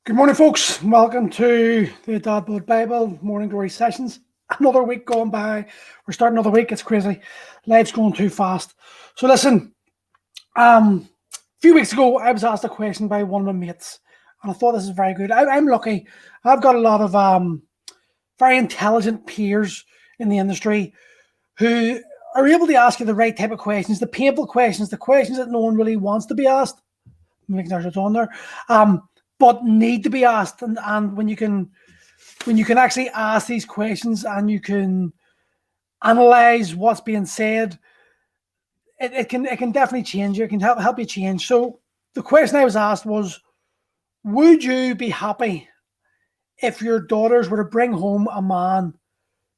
Good morning, folks. Welcome to the Dad Bod Bible Morning Glory Sessions. Another week going by. We're starting another week. It's crazy. Life's going too fast. So listen, a few weeks ago, I was asked a question by one of my mates, and I thought this is very good. I'm lucky. I've got a lot of very intelligent peers in the industry who are able to ask you the right type of questions, the painful questions, the questions that no one really wants to be asked. Making sure it's on there. But need to be asked, and when you can actually ask these questions and you can analyze what's being said, it can definitely change you. It can help you change. So the question I was asked was, would you be happy if your daughters were to bring home a man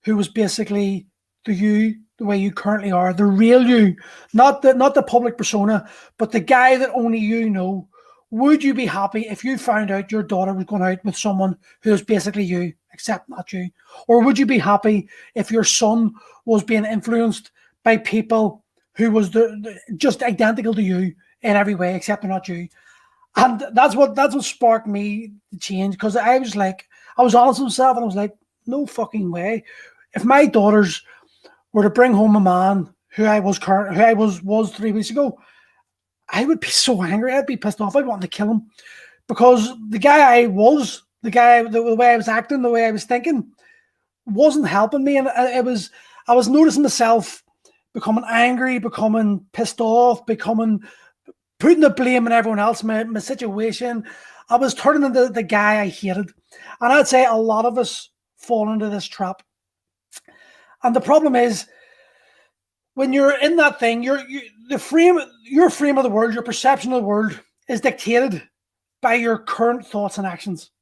who was basically the way you currently are, the real you, not the public persona, but the guy that only you know? Would you be happy if you found out your daughter was going out with someone who is basically you, except not you? Or would you be happy if your son was being influenced by people who was just identical to you in every way, except they're not you? And that's what sparked me to change, because I was honest with myself, and I was like, no fucking way. If my daughters were to bring home a man who I was 3 weeks ago, I would be so angry. I'd be pissed off. I'd want to kill him, because the guy I was, the way I was acting, the way I was thinking, wasn't helping me. And I was noticing myself becoming angry, becoming pissed off, putting the blame on everyone else, my situation. I was turning into the guy I hated. And I'd say a lot of us fall into this trap. And the problem is, when you're in that thing, your frame of the world, your perception of the world is dictated by your current thoughts and actions,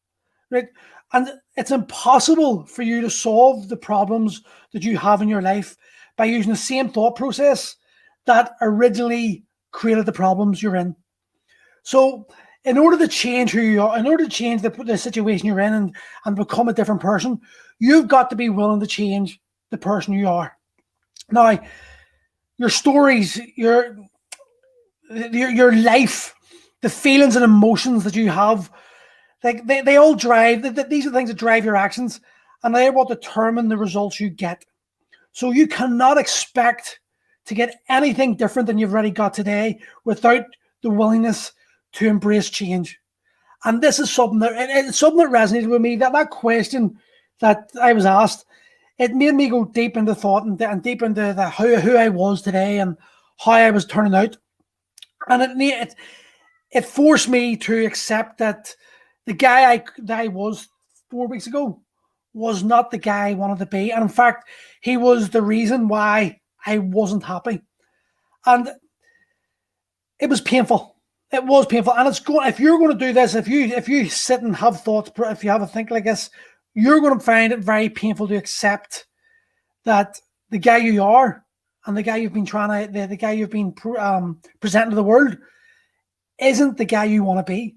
right? And it's impossible for you to solve the problems that you have in your life by using the same thought process that originally created the problems you're in. So in order to change who you are, in order to change the situation you're in and become a different person, you've got to be willing to change the person you are. Now, your stories, your life, the feelings and emotions that you have, like they all drive. These are the things that drive your actions, and they are what determine the results you get. So you cannot expect to get anything different than you've already got today without the willingness to embrace change. And this is something that resonated with me. That question that I was asked, it made me go deep into thought and deep into who I was today and how I was turning out. And it forced me to accept that the guy I was 4 weeks ago was not the guy I wanted to be. And in fact, he was the reason why I wasn't happy. And it was painful. It was painful. And if you're going to do this, if you sit and have thoughts, if you have a think like this, you're going to find it very painful to accept that the guy you are and the guy you've been the guy you've been presenting to the world isn't the guy you want to be.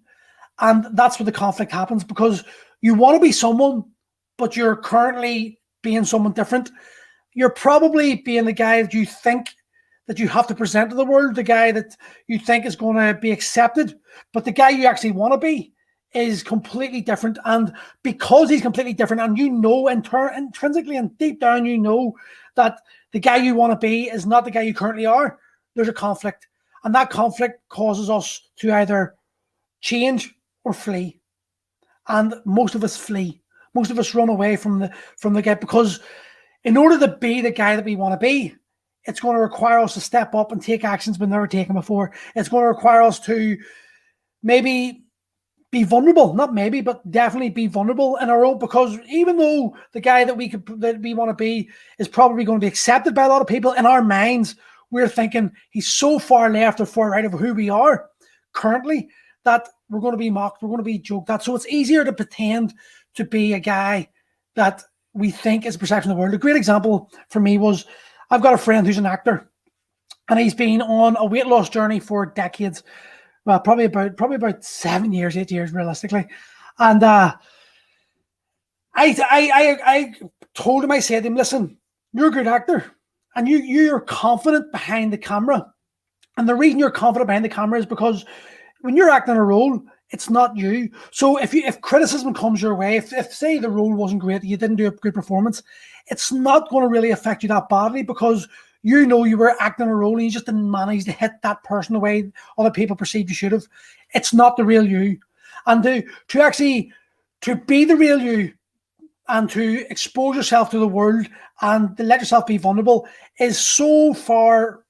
And that's where the conflict happens, because you want to be someone, but you're currently being someone different. You're probably being the guy that you think that you have to present to the world, the guy that you think is going to be accepted, but the guy you actually want to be is completely different. And because he's completely different, and you know intrinsically and deep down, you know that the guy you want to be is not the guy you currently are, there's a conflict. And that conflict causes us to either change or flee. And most of us flee. Most of us run away from the guy, because in order to be the guy that we want to be, it's going to require us to step up and take actions we've never taken before. It's going to require us to maybe be vulnerable, not maybe, but definitely be vulnerable in our own, because even though the guy that we want to be is probably going to be accepted by a lot of people, in our minds, we're thinking he's so far left or far right of who we are currently that we're going to be mocked, we're going to be joked at. So it's easier to pretend to be a guy that we think is a perception of the world. A great example for me was, I've got a friend who's an actor, and he's been on a weight loss journey for decades. Well, probably about 7 years, 8 years, realistically. And I told him, I said to him, listen, you're a good actor, and you're confident behind the camera. And the reason you're confident behind the camera is because when you're acting a role, It's not you. So if criticism comes your way, if say the role wasn't great, you didn't do a good performance, it's not going to really affect you that badly, because you know you were acting a role and you just didn't manage to hit that person the way other people perceived you should have. It's not the real you. And to actually to be the real you and to expose yourself to the world and to let yourself be vulnerable is so far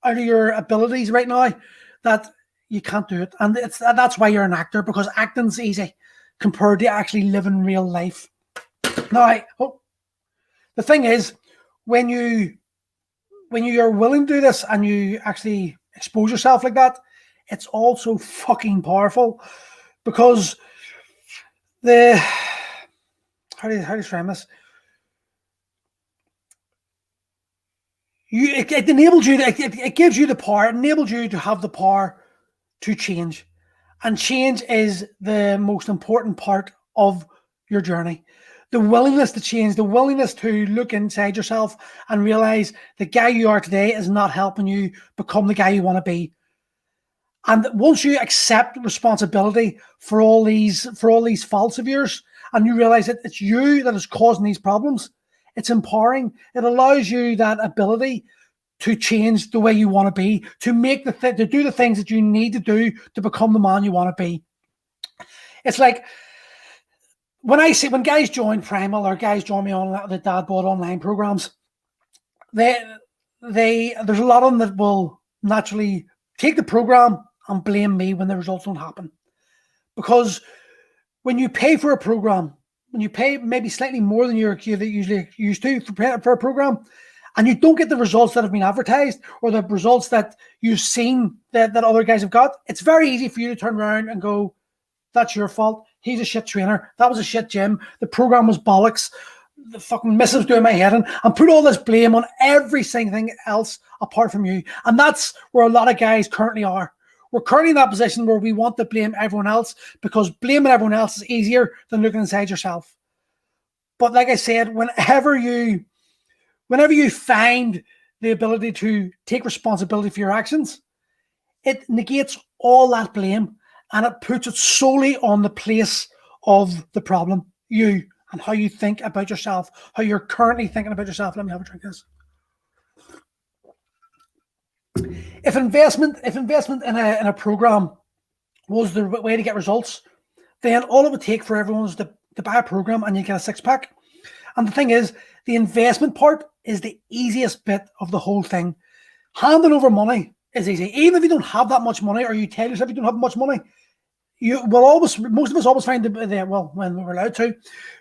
out of your abilities right now that you can't do it. And that's why you're an actor, because acting's easy compared to actually living real life. Now, the thing is, when you're willing to do this and you actually expose yourself like that, it's also fucking powerful, because how do you frame this? It enables you. It gives you the power. It enables you to have the power to change, and change is the most important part of your journey. The willingness to change, the willingness to look inside yourself and realize the guy you are today is not helping you become the guy you want to be. And once you accept responsibility for all these faults of yours, and you realize that it's you that is causing these problems, it's empowering. It allows you that ability to change the way you want to be, to make to do the things that you need to do to become the man you want to be. It's like when guys join Primal, or guys join me on the Dad Bod online programs, there's a lot of them that will naturally take the program and blame me when the results don't happen. Because when you pay for a program, when you pay maybe slightly more than you're usually used to for a program, and you don't get the results that have been advertised or the results that you've seen that other guys have got, it's very easy for you to turn around and go, that's your fault. He's a shit trainer. That was a shit gym. The program was bollocks. The fucking missus doing my head in, and put all this blame on every single thing else apart from you. And that's where a lot of guys currently are. We're currently in that position where we want to blame everyone else, because blaming everyone else is easier than looking inside yourself. But like I said, whenever you find the ability to take responsibility for your actions, it negates all that blame, and it puts it solely on the place of the problem, you, and how you think about yourself, how you're currently thinking about yourself. Let me have a drink of this. If investment in a program was the way to get results, then all it would take for everyone was to buy a program and you get a six-pack. And the thing is, the investment part is the easiest bit of the whole thing. Handing over money is easy. Even if you don't have that much money, or you tell yourself you don't have much money, most of us always find when we were allowed to,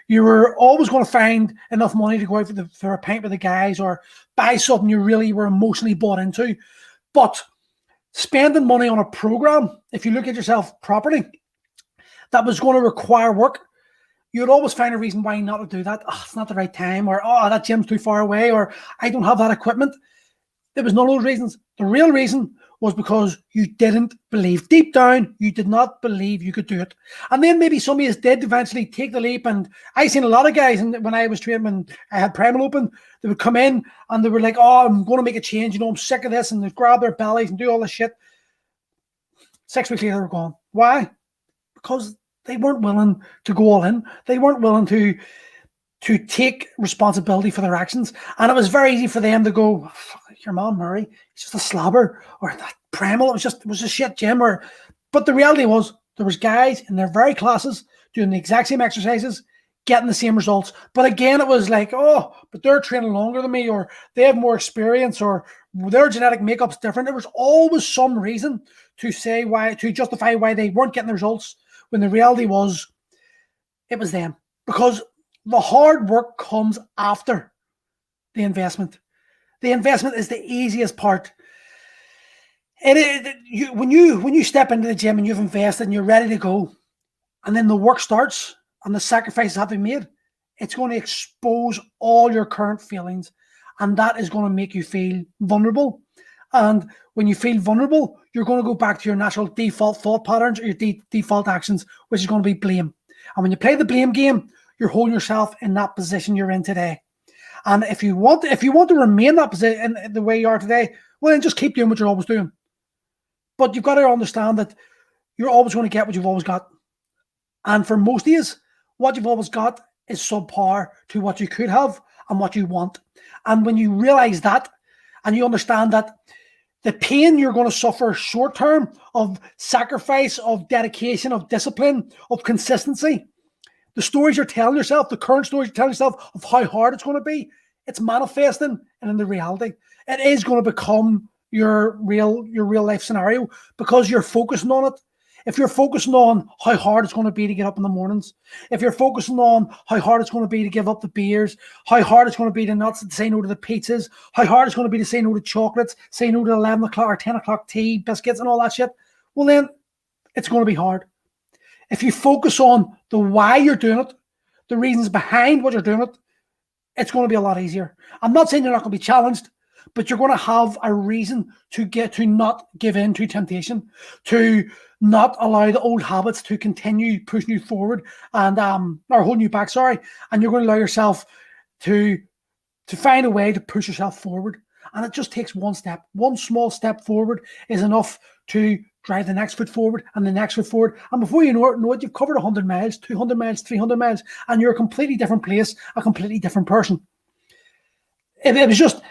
you were always going to find enough money to go out for a pint with the guys, or buy something you really were emotionally bought into. But spending money on a program, if you look at yourself properly, that was going to require work, you'd always find a reason why not to do that. Oh, it's not the right time, or that gym's too far away, or I don't have that equipment. There was none of those reasons. The real reason was because you didn't believe. Deep down, you did not believe you could do it. And then maybe somebody did eventually take the leap. And I seen a lot of guys, and when I was training, when I had Primal open, they would come in and they were like, oh, I'm going to make a change. I'm sick of this. And they'd grab their bellies and do all this shit. 6 weeks later, they're gone. Why? Because they weren't willing to go all in. They weren't willing to take responsibility for their actions. And it was very easy for them to go, your man Murray, he's just a slobber, or that Primal, it was a shit gym. But the reality was, there was guys in their very classes doing the exact same exercises, getting the same results. But again, it was like, oh, but they're training longer than me, or they have more experience, or their genetic makeup's different. There was always some reason to justify why they weren't getting the results, when the reality was, it was them. Because the hard work comes after the investment. The investment is the easiest part. When you step into the gym and you've invested and you're ready to go, and then the work starts and the sacrifices have to be made, it's going to expose all your current feelings, and that is going to make you feel vulnerable. And when you feel vulnerable, you're going to go back to your natural default thought patterns, or your default actions, which is going to be blame. And when you play the blame game, you're holding yourself in that position you're in today. And if you want to remain that position in the way you are today, well, then just keep doing what you're always doing. But you've got to understand that you're always going to get what you've always got. And for most days, what you've always got is subpar to what you could have and what you want. And when you realize that, and you understand that the pain you're going to suffer short term of sacrifice, of dedication, of discipline, of consistency, the stories you're telling yourself, the current stories you're telling yourself of how hard it's going to be, it's manifesting and in the reality. It is going to become your real life scenario because you're focusing on it. If you're focusing on how hard it's going to be to get up in the mornings, if you're focusing on how hard it's going to be to give up the beers, how hard it's going to be to not say no to the pizzas, how hard it's going to be to say no to chocolates, say no to 11 o'clock or 10 o'clock tea, biscuits and all that shit, well then it's going to be hard. If you focus on the why you're doing it, the reasons behind what you're doing it, it's going to be a lot easier. I'm not saying you're not going to be challenged, but you're going to have a reason to not give in to temptation, to not allow the old habits to continue pushing you forward and or holding you back. Sorry, and you're going to allow yourself to find a way to push yourself forward. And it just takes one step. One small step forward is enough to drive the next foot forward and the next foot forward. And before you know it, you've covered 100 miles, 200 miles, 300 miles, and you're a completely different place, a completely different person. It was just,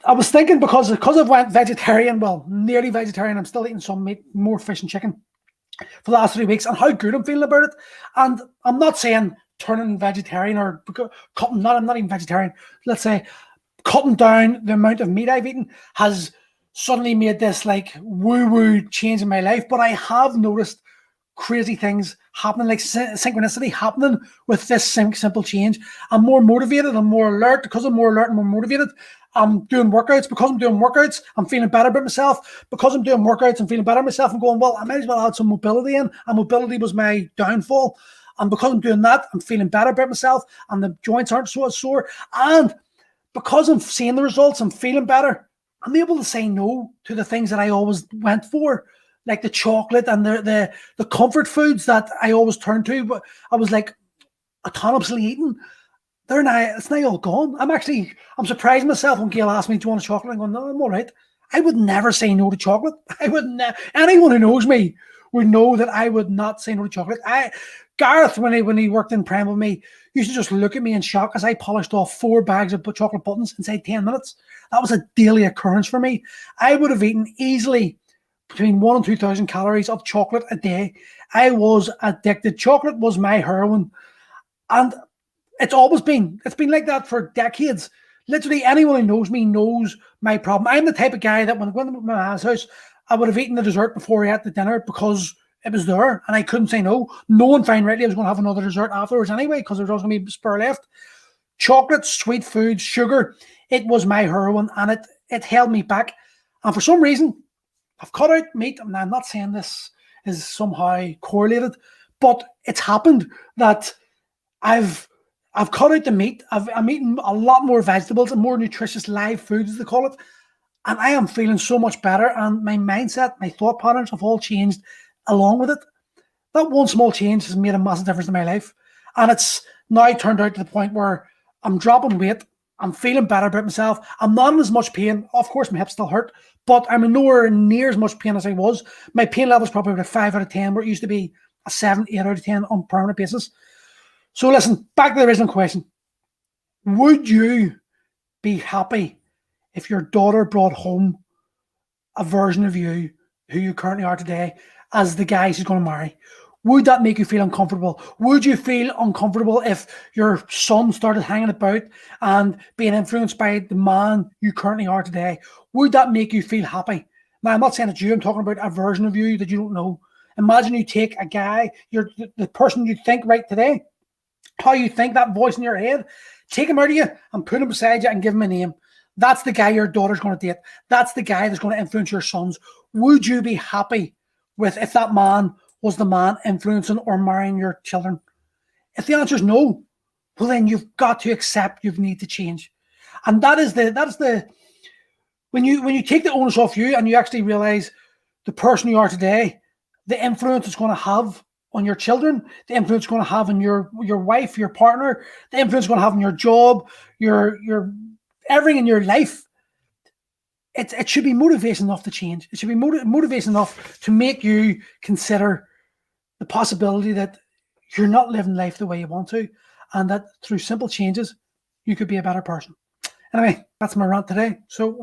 I was thinking because I've went vegetarian, well, nearly vegetarian, I'm still eating some meat, more fish and chicken for the last 3 weeks, and how good I'm feeling about it. And I'm not saying turning vegetarian or cutting, I'm not even vegetarian. Let's say cutting down the amount of meat I've eaten has suddenly made this like woo-woo change in my life. But I have noticed crazy things happening, like synchronicity happening with this simple change. I'm more motivated, I'm more alert. Because I'm more alert and more motivated, I'm doing workouts. Because I'm doing workouts, I'm feeling better about myself. Because I'm doing workouts, I'm feeling better about myself. I'm going, well, I might as well add some mobility in. And mobility was my downfall. And because I'm doing that, I'm feeling better about myself. And the joints aren't so sore. And because I'm seeing the results, I'm feeling better. I'm able to say no to the things that I always went for, like the chocolate and the comfort foods that I always turned to. But I was like autonomously eating. It's now all gone. I'm surprising myself when Gail asked me, do you want a chocolate? I'm going, no, I'm all right. I would never say no to chocolate. I would never. Anyone who knows me would know that I would not say no to chocolate. Gareth, when he worked in Prem with me, used to just look at me in shock as I polished off 4 bags of chocolate buttons inside 10 minutes. That was a daily occurrence for me. I would have eaten easily between 1,000 and 2,000 calories of chocolate a day. I was addicted. Chocolate was my heroin. And it's been like that for decades. Literally anyone who knows me knows my problem. I'm the type of guy that when I went to my aunt's house, I would have eaten the dessert before I ate the dinner because it was there and I couldn't say no. Knowing fine rightly I was going to have another dessert afterwards anyway because there was always going to be spare left. Chocolate, sweet food, sugar, it was my heroin and it held me back. And for some reason, I've cut out meat. And I'm not saying this is somehow correlated, but it's happened that I've cut out the meat. I'm eating a lot more vegetables and more nutritious live foods, as they call it. And I am feeling so much better. And my mindset, my thought patterns have all changed along with it. That one small change has made a massive difference in my life. And it's now turned out to the point where I'm dropping weight. I'm feeling better about myself. I'm not in as much pain. Of course, my hips still hurt, but I'm nowhere near as much pain as I was. My pain level is probably about a 5 out of 10, where it used to be a 7, 8 out of 10 on a permanent basis. So listen, back to the original question. Would you be happy if your daughter brought home a version of you, who you currently are today, as the guy she's going to marry? Would that make you feel uncomfortable? Would you feel uncomfortable if your son started hanging about and being influenced by the man you currently are today? Would that make you feel happy? Now, I'm not saying it's you. I'm talking about a version of you that you don't know. Imagine you take a guy, the person you think right today, how you think, that voice in your head, take him out of you and put him beside you and give him a name. That's the guy your daughter's going to date. That's the guy that's going to influence your sons. Would you be happy with if that man was the man influencing or marrying your children? If the answer is no, well then you've got to accept you need to change. And that is the when you take the onus off you and you actually realize the person you are today, the influence it's going to have on your children, the influence it's going to have on your wife, your partner, the influence it's going to have on your job, your everything in your life. it should be motivation enough to change. It should be motivation enough to make you consider the possibility that you're not living life the way you want to, and that through simple changes, you could be a better person. Anyway, that's my rant today. So we'll